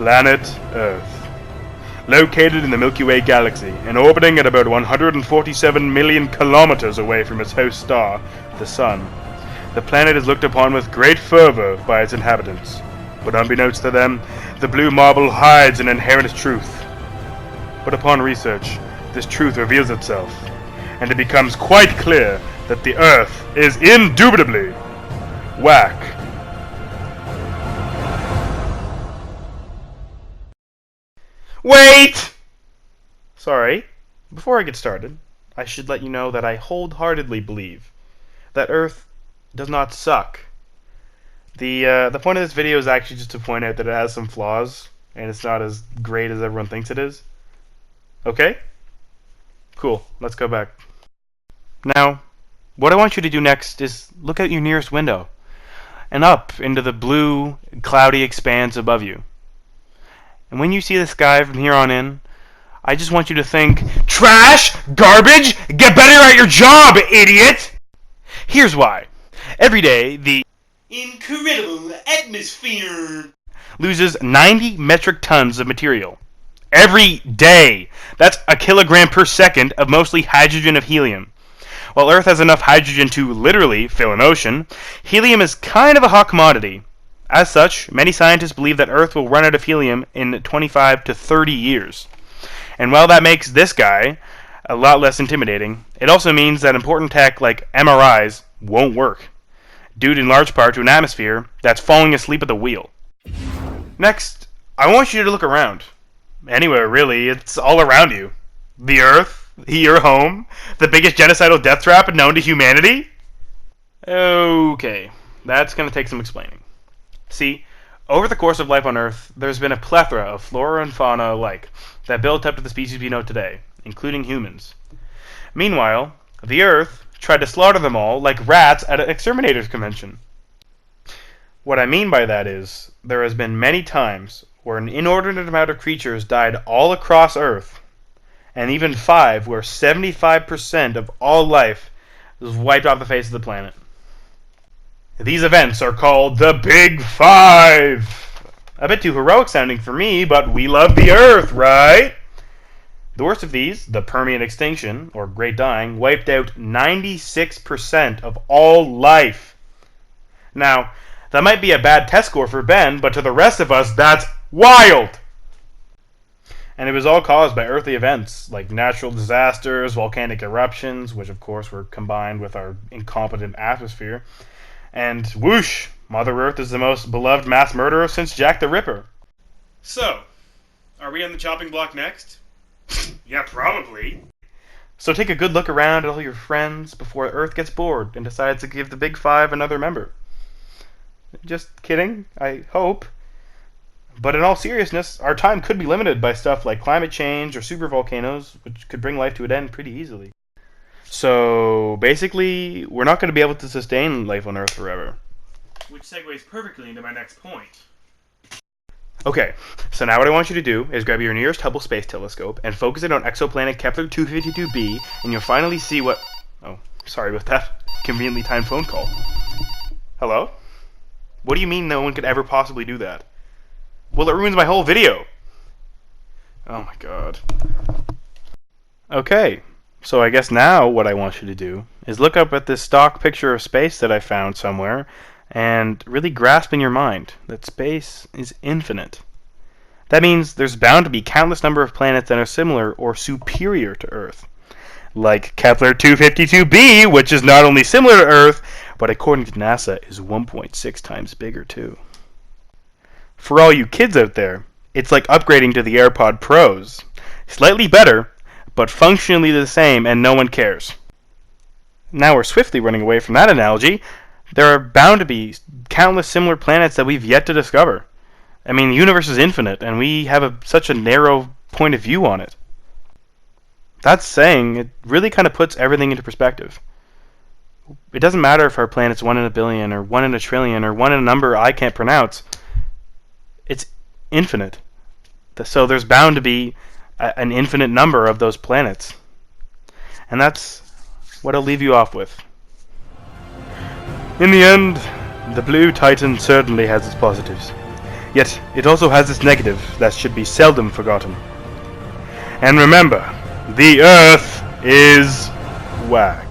planet Earth. Located in the Milky Way galaxy and orbiting at about 147 million kilometers away from its host star, the Sun, the planet is looked upon with great fervor by its inhabitants. But unbeknownst to them, the blue marble hides an inherent truth. But upon research, this truth reveals itself, and it becomes quite clear that the Earth is indubitably Wack. Wait! Sorry, before I get started, I should let you know that I wholeheartedly believe that Earth does not suck. The point of this video is actually just to point out that it has some flaws, and it's not as great as everyone thinks it is. Okay? Cool, let's go back. Now, what I want you to do next is look out your nearest window, and up into the blue, cloudy expanse above you. And when you see the sky from here on in, I just want you to think, trash! Garbage! Get better at your job, idiot! Here's why. Every day, the incredible atmosphere loses 90 metric tons of material. Every day! That's a kilogram per second of mostly hydrogen of helium. While Earth has enough hydrogen to literally fill an ocean, helium is kind of a hot commodity. As such, many scientists believe that Earth will run out of helium in 25 to 30 years. And while that makes this guy a lot less intimidating, it also means that important tech like MRIs won't work, due in large part to an atmosphere that's falling asleep at the wheel. Next, I want you to look around. Anywhere, really. It's all around you. The Earth, your home, the biggest genocidal death trap known to humanity? Okay, that's going to take some explaining. See, over the course of life on Earth, there's been a plethora of flora and fauna alike that built up to the species we know today, including humans. Meanwhile, the Earth tried to slaughter them all like rats at an exterminator's convention. What I mean by that is, there has been many times where an inordinate amount of creatures died all across Earth, and even 5 where 75% of all life was wiped off the face of the planet. These events are called the Big Five. A bit too heroic sounding for me, but we love the Earth, right? The worst of these, the Permian extinction, or Great Dying, wiped out 96% of all life. Now, that might be a bad test score for Ben, but to the rest of us, that's wild! And it was all caused by earthly events, like natural disasters, volcanic eruptions, which of course were combined with our incompetent atmosphere. And whoosh, Mother Earth is the most beloved mass murderer since Jack the Ripper. So, are we on the chopping block next? Yeah, probably. So take a good look around at all your friends before Earth gets bored and decides to give the Big Five another member. Just kidding, I hope. But in all seriousness, our time could be limited by stuff like climate change or supervolcanoes, which could bring life to an end pretty easily. So, basically, we're not going to be able to sustain life on Earth forever. Which segues perfectly into my next point. Okay, so now what I want you to do is grab your nearest Hubble Space Telescope and focus it on exoplanet Kepler 252b, and you'll finally see what... Oh, sorry about that. Conveniently timed phone call. Hello? What do you mean no one could ever possibly do that? Well, it ruins my whole video! Oh my god. Okay. So I guess now what I want you to do is look up at this stock picture of space that I found somewhere and really grasp in your mind that space is infinite. That means there's bound to be countless number of planets that are similar or superior to Earth. Like Kepler 252b, which is not only similar to Earth, but according to NASA is 1.6 times bigger too. For all you kids out there, it's like upgrading to the AirPod Pros. Slightly better, but functionally the same, and no one cares. Now we're swiftly running away from that analogy. There are bound to be countless similar planets that we've yet to discover. I mean, the universe is infinite, and we have such a narrow point of view on it. That's saying, it really kind of puts everything into perspective. It doesn't matter if our planet's 1 in a billion, or 1 in a trillion, or 1 in a number I can't pronounce. It's infinite. So there's bound to be an infinite number of those planets. And that's what I'll leave you off with. In the end, the Blue Titan certainly has its positives. Yet it also has its negative that should be seldom forgotten. And remember, the Earth is Wack.